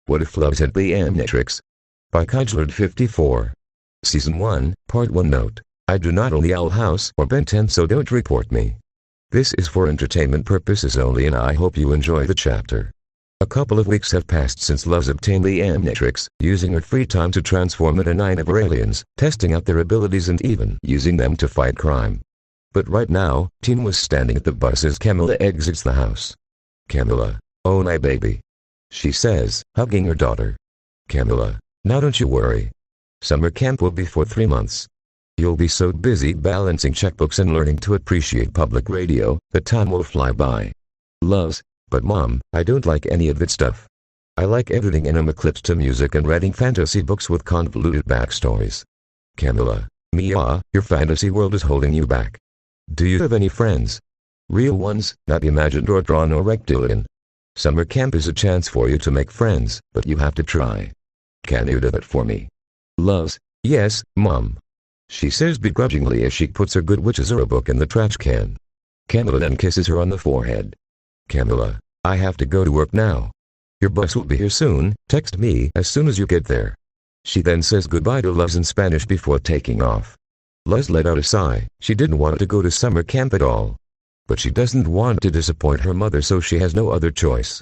What if loves had the Omnitrix? By Kajlord54. Season 1, Part 1. Note: I do not own the Owl House or Ben 10, so don't report me. This is for entertainment purposes only, and I hope you enjoy the chapter. A couple of weeks have passed since Loves obtained the Omnitrix, using her free time to transform into 9 of her aliens, testing out their abilities and even using them to fight crime. But right now, Teen was standing at the bus as Camilla exits the house. "Camilla, oh my baby," she says, hugging her daughter. "Camilla, now don't you worry. Summer camp will be for 3 months. You'll be so busy balancing checkbooks and learning to appreciate public radio, that time will fly by." Loves: "But Mom, I don't like any of that stuff. I like editing anime clips to music and writing fantasy books with convoluted backstories." Camilla: "Mia, your fantasy world is holding you back. Do you have any friends? Real ones, not imagined or drawn or reptilian. Summer camp is a chance for you to make friends, but you have to try. Can you do that for me?" Loves: "Yes, Mom," she says begrudgingly as she puts her Good Witches Zero book in the trash can. Camilla then kisses her on the forehead. "Camilla, I have to go to work now. Your bus will be here soon, text me as soon as you get there." She then says goodbye to Loves in Spanish before taking off. Loves let out a sigh. She didn't want to go to summer camp at all. But she doesn't want to disappoint her mother, so she has no other choice.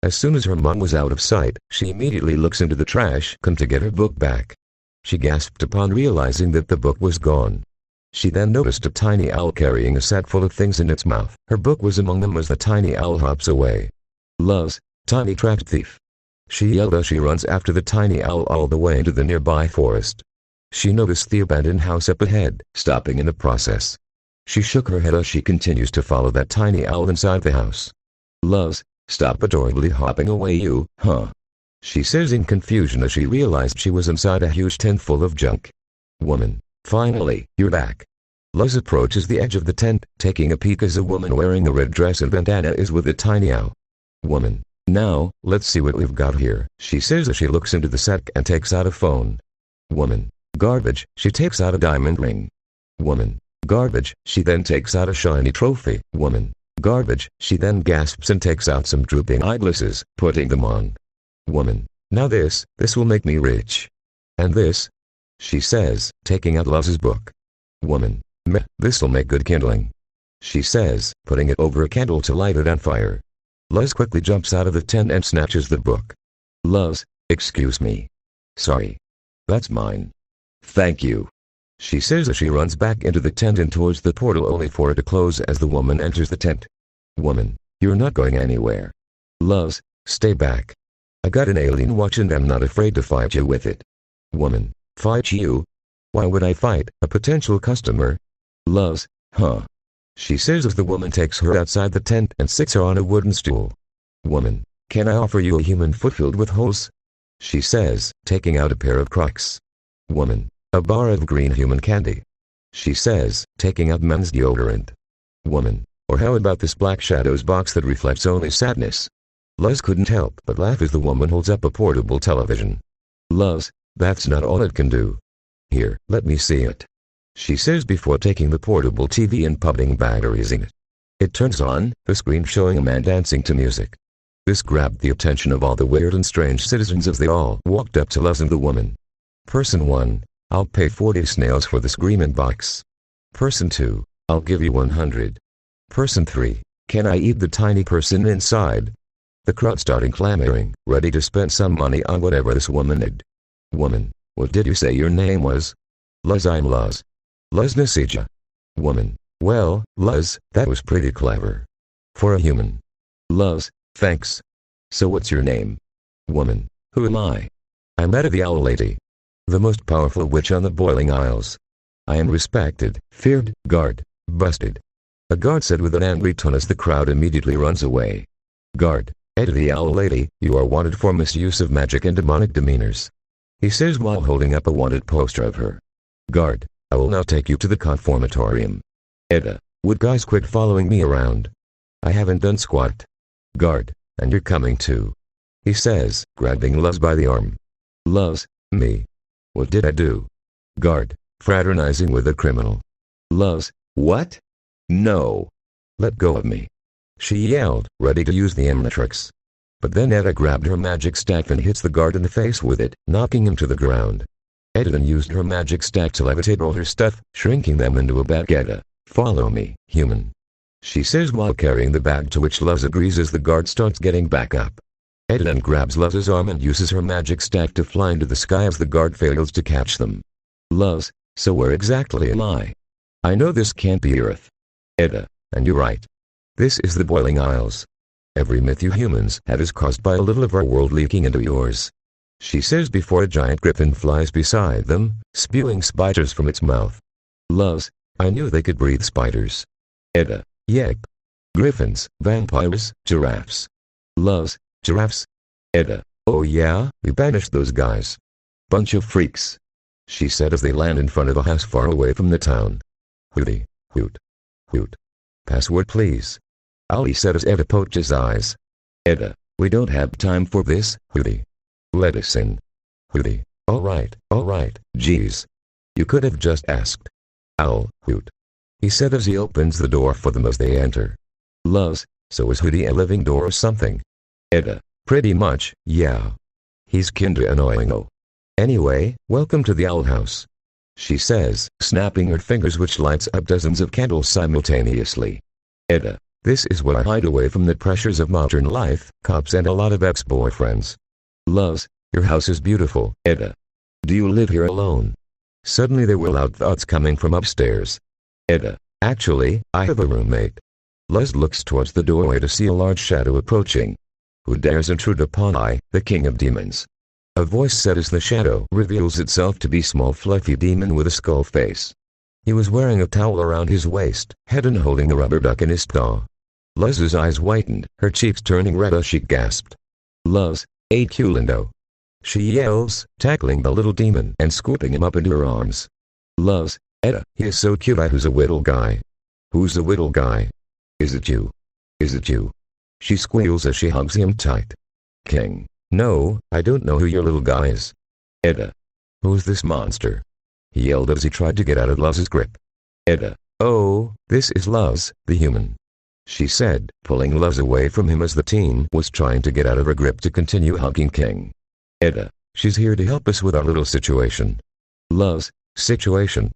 As soon as her mom was out of sight, she immediately looks into the trash can to get her book back. She gasped upon realizing that the book was gone. She then noticed a tiny owl carrying a sack full of things in its mouth. Her book was among them as the tiny owl hops away. Loves: "Tiny trash thief," she yelled as she runs after the tiny owl all the way into the nearby forest. She noticed the abandoned house up ahead, stopping in the process. She shook her head as she continues to follow that tiny owl inside the house. Loves: "Stop adorably hopping away, you, huh?" she says in confusion as she realized she was inside a huge tent full of junk. "Woman, finally, you're back." Loves approaches the edge of the tent, taking a peek as a woman wearing a red dress and bandana is with a tiny owl. "Woman, now, let's see what we've got here," she says as she looks into the sack and takes out a phone. "Woman, garbage," she takes out a diamond ring. "Woman, garbage," she then takes out a shiny trophy. "Woman, garbage," she then gasps and takes out some drooping eyeglasses, putting them on. "Woman, now this will make me rich. And this," she says, taking out Love's book. "Woman, meh, this'll make good kindling," she says, putting it over a candle to light it on fire. Loves quickly jumps out of the tent and snatches the book. Loves: "Excuse me. Sorry. That's mine." "Thank you," she says as she runs back into the tent and towards the portal, only for it to close as the woman enters the tent. "Woman, you're not going anywhere." Loves: "Stay back. I got an alien watch and I'm not afraid to fight you with it." "Woman, fight you? Why would I fight a potential customer?" Loves: "Huh?" she says as the woman takes her outside the tent and sits her on a wooden stool. "Woman, can I offer you a human foot filled with holes?" she says, taking out a pair of Crocs. "Woman, a bar of green human candy," she says, taking out men's deodorant. "Woman, or how about this Black Shadows box that reflects only sadness?" Loves couldn't help but laugh as the woman holds up a portable television. Loves: "That's not all it can do. Here, let me see it," she says before taking the portable TV and putting batteries in it. It turns on, the screen showing a man dancing to music. This grabbed the attention of all the weird and strange citizens as they all walked up to Loves and the woman. Person 1: "I'll pay 40 snails for the screaming box." Person 2: "I'll give you 100. Person 3: "Can I eat the tiny person inside?" The crowd started clamoring, ready to spend some money on whatever this woman did. "Woman, what did you say your name was?" Luz: "I'm Luz. Luz Nasija." Woman: "Well, Luz, that was pretty clever. For a human." Luz: "Thanks. So what's your name?" Woman: "Who am I? I'm Etta the Owl Lady, the most powerful witch on the Boiling Isles. I am respected, feared, guard, busted." A guard said with an angry tone as the crowd immediately runs away. Guard: "Etta the Owl Lady, you are wanted for misuse of magic and demonic demeanors," he says while holding up a wanted poster of her. Guard: "I will now take you to the conformatorium." Etta: "Would guys quit following me around? I haven't done squat." Guard: "And you're coming too," he says, grabbing Luz by the arm. Luz: "Me? What did I do?" Guard: "Fraternizing with a criminal." Luz: "What? No. Let go of me," she yelled, ready to use the Omnitrix. But then Etta grabbed her magic staff and hits the guard in the face with it, knocking him to the ground. Etta then used her magic staff to levitate all her stuff, shrinking them into a bag. Etta, follow me, human, she says while carrying the bag, to which Luz agrees as the guard starts getting back up. Etta then grabs Luz's arm and uses her magic staff to fly into the sky as the guard fails to catch them. Luz, so where exactly am I? I know this can't be Earth. Etta, and you're right. This is the Boiling Isles. Every myth you humans have is caused by a little of our world leaking into yours, she says before a giant griffin flies beside them, spewing spiders from its mouth. Luz, I knew they could breathe spiders. Etta, yep. Griffins, vampires, giraffes. Luz, giraffes. Etta, oh yeah, we banished those guys. Bunch of freaks, she said as they land in front of a house far away from the town. Hooty, hoot, hoot. Password please, Ali said as Etta poked his eyes. Etta, we don't have time for this, Hooty. Let us in. Hooty, alright, geez. You could have just asked. Owl, hoot, he said as he opens the door for them as they enter. Luz, so is Hooty a living door or something? Etta, pretty much, yeah. He's kinda annoying though. Anyway, welcome to the owl house, she says, snapping her fingers which lights up dozens of candles simultaneously. Etta, this is where I hide away from the pressures of modern life, cops and a lot of ex-boyfriends. Luz, your house is beautiful. Etta, do you live here alone? Suddenly there were loud thoughts coming from upstairs. Etta, actually, I have a roommate. Luz looks towards the doorway to see a large shadow approaching. Who dares intrude upon I, the king of demons? A voice said as the shadow reveals itself to be small fluffy demon with a skull face. He was wearing a towel around his waist, head and holding a rubber duck in his paw. Luz's eyes whitened, her cheeks turning red as she gasped. Luz, AQ Lindo, she yells, tackling the little demon and scooping him up into her arms. Luz, Etta, he is so cute. Who's a little guy? Who's the little guy? Is it you? Is it you? She squeals as she hugs him tight. King, no, I don't know who your little guy is. Etta, who's this monster? He yelled as he tried to get out of Luz's grip. Etta, oh, this is Luz, the human, she said, pulling Luz away from him as the teen was trying to get out of her grip to continue hugging King. Etta, she's here to help us with our little situation. Luz, situation?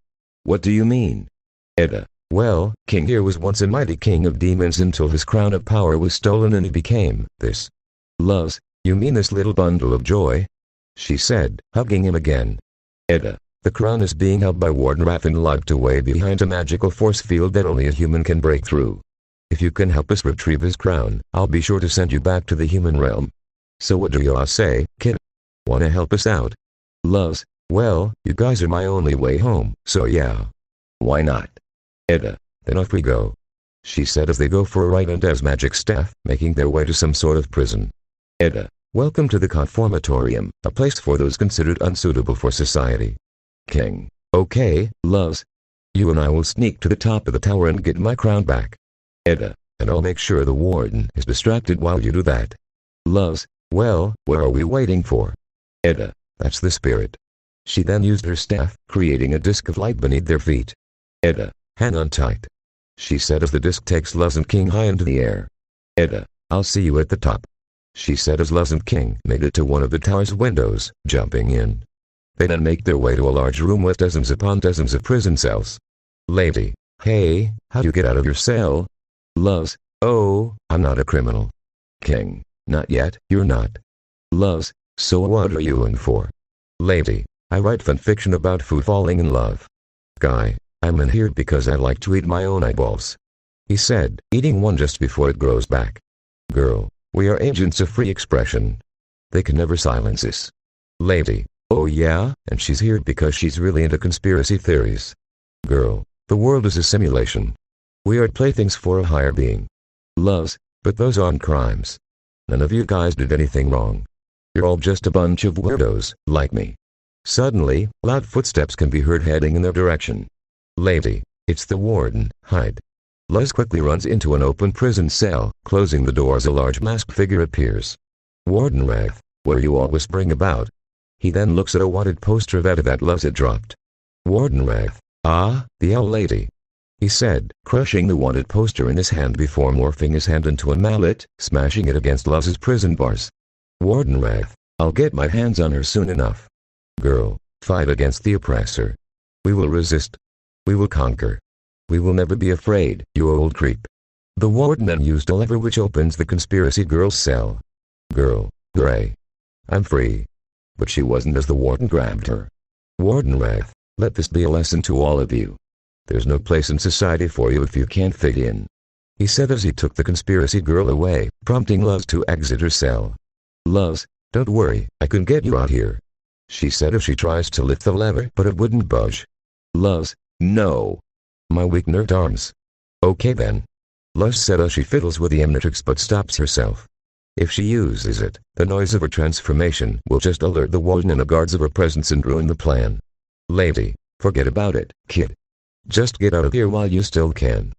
What do you mean? Etta, well, King here was once a mighty king of demons until his crown of power was stolen and he became this. Luz, you mean this little bundle of joy? She said, hugging him again. Etta, the crown is being held by Warden Wrath and locked away behind a magical force field that only a human can break through. If you can help us retrieve his crown, I'll be sure to send you back to the human realm. So what do y'all say, kid? Wanna help us out? Luz, well, you guys are my only way home, so yeah. Why not? Etta, then off we go, she said as they go for a ride on Dev's magic staff, making their way to some sort of prison. Etta, welcome to the Conformatorium, a place for those considered unsuitable for society. King, okay, Luz. You and I will sneak to the top of the tower and get my crown back. Etta, and I'll make sure the warden is distracted while you do that. Luz, well, what are we waiting for? Etta, that's the spirit. She then used her staff, creating a disc of light beneath their feet. Etta, hang on tight, she said as the disc takes Luz and King high into the air. Etta, I'll see you at the top, she said as Luz and King made it to one of the tower's windows, jumping in. They then make their way to a large room with dozens upon dozens of prison cells. Lady, hey, how'd you get out of your cell? Luz, oh, I'm not a criminal. King, not yet, you're not. Luz, so what are you in for? Lady, I write fanfiction about food falling in love. Guy, I'm in here because I like to eat my own eyeballs, he said, eating one just before it grows back. Girl, we are agents of free expression. They can never silence us. Lady, oh yeah, and she's here because she's really into conspiracy theories. Girl, the world is a simulation. We are playthings for a higher being. Luz, but those aren't crimes. None of you guys did anything wrong. You're all just a bunch of weirdos, like me. Suddenly, loud footsteps can be heard heading in their direction. Lady, it's the warden, hide. Luz quickly runs into an open prison cell, closing the door as a large masked figure appears. Warden Wrath, what are you all whispering about? He then looks at a wadded poster of Etta that Luz had dropped. Warden Wrath, ah, the owl lady. he said, crushing the wanted poster in his hand before morphing his hand into a mallet, smashing it against Luz's prison bars. Warden Wrath, I'll get my hands on her soon enough. Girl, fight against the oppressor. We will resist. We will conquer. We will never be afraid, you old creep. The warden then used a lever which opens the conspiracy girl's cell. Girl, Gray. I'm free. But she wasn't as the warden grabbed her. Warden Wrath, let this be a lesson to all of you. There's no place in society for you if you can't fit in. He said as he took the conspiracy girl away, prompting Luz to exit her cell. Luz, don't worry, I can get you out here. She said as she tries to lift the lever but it wouldn't budge. Luz, no. My weak nerved arms. Okay then. Luz said as she fiddles with the Omnitrix but stops herself. If she uses it, the noise of her transformation will just alert the warden and the guards of her presence and ruin the plan. Lady, forget about it, kid. Just get out of here while you still can.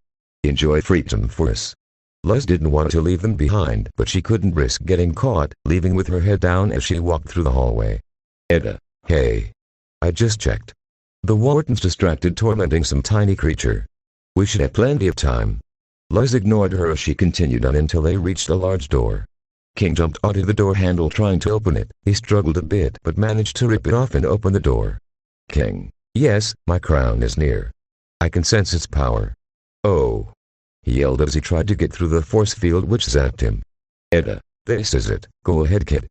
Enjoy freedom for us. Luz didn't want to leave them behind, but she couldn't risk getting caught, leaving with her head down as she walked through the hallway. Edda, hey. I just checked. The warden's distracted tormenting some tiny creature. We should have plenty of time. Luz ignored her as she continued on until they reached a large door. King jumped onto the door handle trying to open it. He struggled a bit but managed to rip it off and open the door. King, yes, my crown is near. I can sense its power. Oh. He yelled as he tried to get through the force field which zapped him. Edda, this is it, go ahead kid.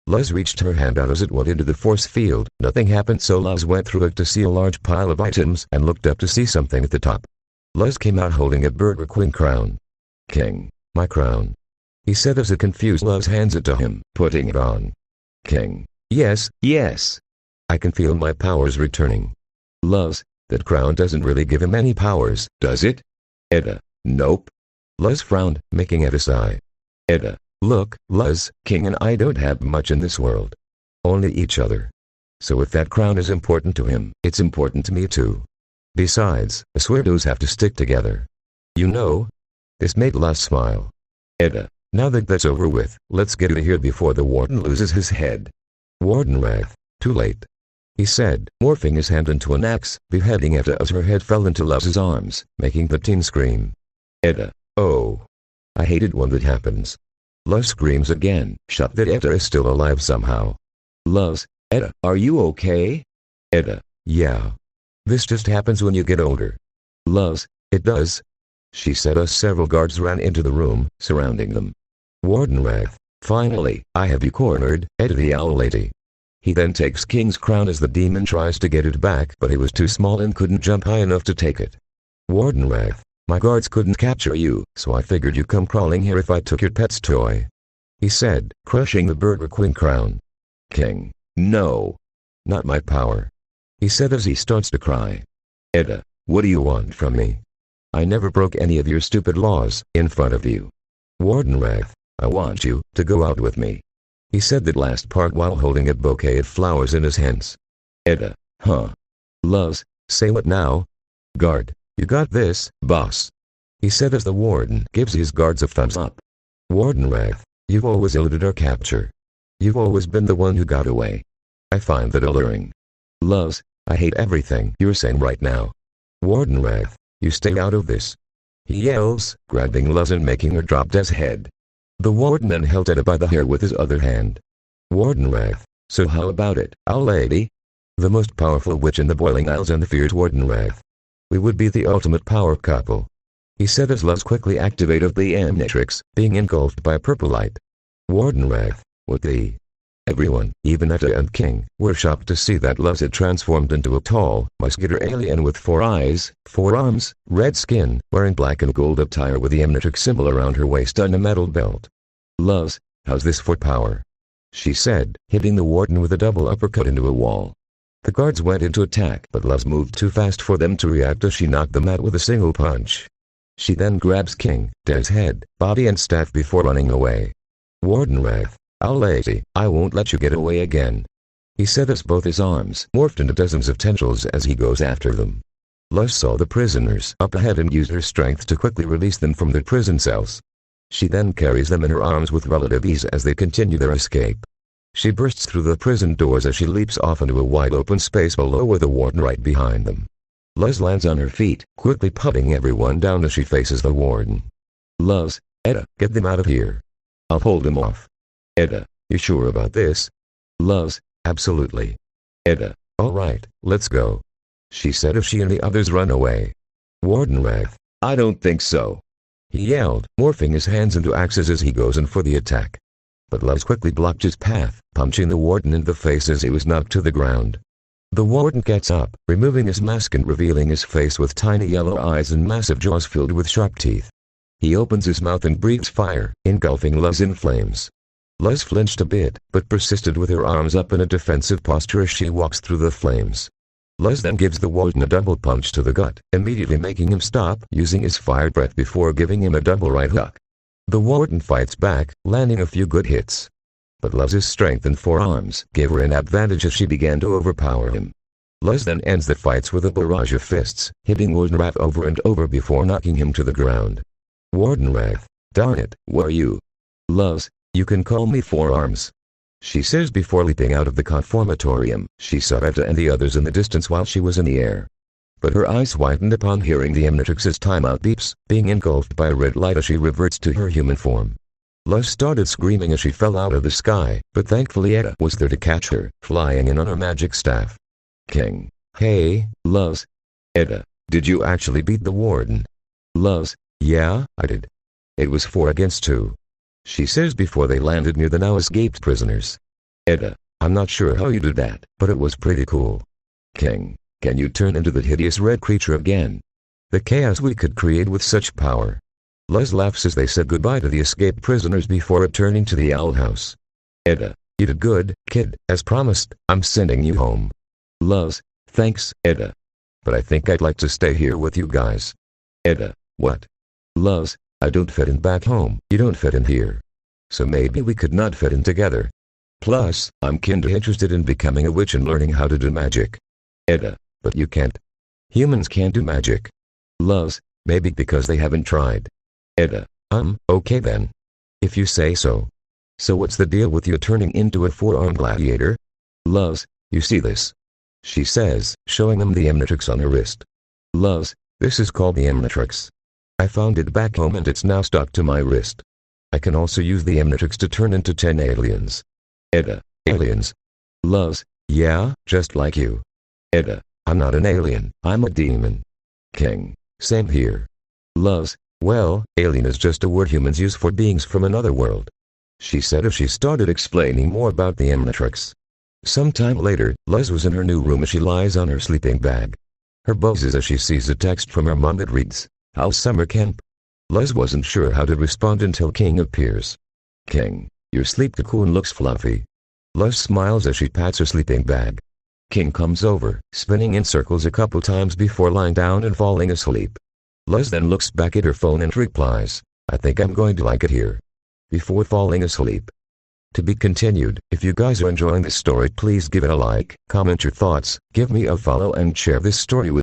Luz reached her hand out as it went into the force field. Nothing happened so Luz went through it to see a large pile of items and looked up to see something at the top. Luz came out holding a Burger Queen crown. King, my crown. He said as a confused Luz hands it to him, putting it on. King, yes, yes. I can feel my powers returning. Luz, that crown doesn't really give him any powers, does it? Edda, nope. Luz frowned, making Edda sigh. Edda, look, Luz, King and I don't have much in this world. Only each other. So if that crown is important to him, it's important to me too. Besides, the Sweardos have to stick together. You know? This made Luz smile. Edda, now that that's over with, let's get out of here before the warden loses his head. Warden Wrath, too late. He said, morphing his hand into an axe, beheading Edda as her head fell into Luz's arms, making the teen scream. Edda, oh. I hate it when that happens. Luz screams again, shocked that Edda is still alive somehow. Luz, Edda, are you okay? Edda, yeah. This just happens when you get older. Luz, it does. She said as several guards ran into the room, surrounding them. Warden Wrath, finally, I have you cornered, Edda the Owl Lady. He then takes King's crown as the demon tries to get it back but he was too small and couldn't jump high enough to take it. Warden Wrath, my guards couldn't capture you, so I figured you'd come crawling here if I took your pet's toy. He said, crushing the Burger Queen crown. King, no. Not my power. He said as he starts to cry. Edda, what do you want from me? I never broke any of your stupid laws, in front of you. Warden Wrath, I want you to go out with me. He said that last part while holding a bouquet of flowers in his hands. Edda, huh? Luz, say what now? Guard, you got this, boss. He said as the warden gives his guards a thumbs up. Warden Wrath, you've always eluded our capture. You've always been the one who got away. I find that alluring. Luz, I hate everything you're saying right now. Warden Wrath, you stay out of this. He yells, grabbing Luz and making her drop Edda's head. The warden then held Edda by the hair with his other hand. Warden Wrath, so how about it, Owl Lady? The most powerful witch in the Boiling Isles and the feared Warden Wrath. We would be the ultimate power couple. He said as Luz quickly activated the Omnitrix, being engulfed by purple light. Warden Wrath, what the? Everyone, even Edda and King, were shocked to see that Luz had transformed into a tall, muscular alien with 4 eyes, 4 arms, red skin, wearing black and gold attire with the Omnitrix symbol around her waist and a metal belt. Luz, how's this for power? She said, hitting the warden with a double uppercut into a wall. The guards went into attack but Luz moved too fast for them to react as she knocked them out with a single punch. She then grabs King, Edda's head, body and staff before running away. Warden Wrath, Owl Lady, I won't let you get away again. He said as both his arms morphed into dozens of tendrils as he goes after them. Luz saw the prisoners up ahead and used her strength to quickly release them from their prison cells. She then carries them in her arms with relative ease as they continue their escape. She bursts through the prison doors as she leaps off into a wide open space below with the warden right behind them. Luz lands on her feet, quickly putting everyone down as she faces the warden. Luz, Etta, get them out of here. I'll hold them off. Etta, you sure about this? Luz, absolutely. Etta, alright, let's go. She said as she and the others run away. Warden wrath, I don't think so. He yelled, morphing his hands into axes as he goes in for the attack. But Luz quickly blocked his path, punching the warden in the face as he was knocked to the ground. The warden gets up, removing his mask and revealing his face with tiny yellow eyes and massive jaws filled with sharp teeth. He opens his mouth and breathes fire, engulfing Luz in flames. Luz flinched a bit, but persisted with her arms up in a defensive posture as she walks through the flames. Luz then gives the warden a double punch to the gut, immediately making him stop using his fire breath before giving him a double right hook. The warden fights back, landing a few good hits. But Luz's strength and forearms gave her an advantage as she began to overpower him. Luz then ends the fights with a barrage of fists, hitting Warden Wrath over and over before knocking him to the ground. Warden Wrath, darn it, where are you? Luz, you can call me Forearms. She says before leaping out of the conformatorium. She saw Etta and the others in the distance while she was in the air. But her eyes widened upon hearing the Omnitrix's timeout beeps, being engulfed by a red light as she reverts to her human form. Luz started screaming as she fell out of the sky, but thankfully Etta was there to catch her, flying in on her magic staff. King. Hey, Luz. Etta, did you actually beat the warden? Luz, yeah, I did. It was 4 against 2. She says before they landed near the now escaped prisoners. Etta, I'm not sure how you did that, but it was pretty cool. King, can you turn into the hideous red creature again? The chaos we could create with such power. Luz laughs as they said goodbye to the escaped prisoners before returning to the owl house. Etta, you did good, kid, as promised, I'm sending you home. Luz, thanks, Etta. But I think I'd like to stay here with you guys. Etta, what? Luz, I don't fit in back home, you don't fit in here. So maybe we could not fit in together. Plus, I'm kinda interested in becoming a witch and learning how to do magic. Etta, but you can't. Humans can't do magic. Luz, maybe because they haven't tried. Etta, okay then. If you say so. So what's the deal with you turning into a 4-armed gladiator? Luz, you see this? She says, showing them the Omnitrix on her wrist. Luz, this is called the Omnitrix. I found it back home and it's now stuck to my wrist. I can also use the Omnitrix to turn into 10 aliens. Etta, aliens? Luz, yeah, just like you. Etta, I'm not an alien, I'm a demon. King, same here. Luz, well, alien is just a word humans use for beings from another world. She said as she started explaining more about the Omnitrix. Sometime later, Luz was in her new room as she lies on her sleeping bag. Her buzzes as she sees a text from her mom that reads, "How's summer camp?" Luz wasn't sure how to respond until King appears. King, your sleep cocoon looks fluffy. Luz smiles as she pats her sleeping bag. King comes over, spinning in circles a couple times before lying down and falling asleep. Luz then looks back at her phone and replies, I think I'm going to like it here. Before falling asleep. To be continued. If you guys are enjoying this story, please give it a like, comment your thoughts, give me a follow and share this story with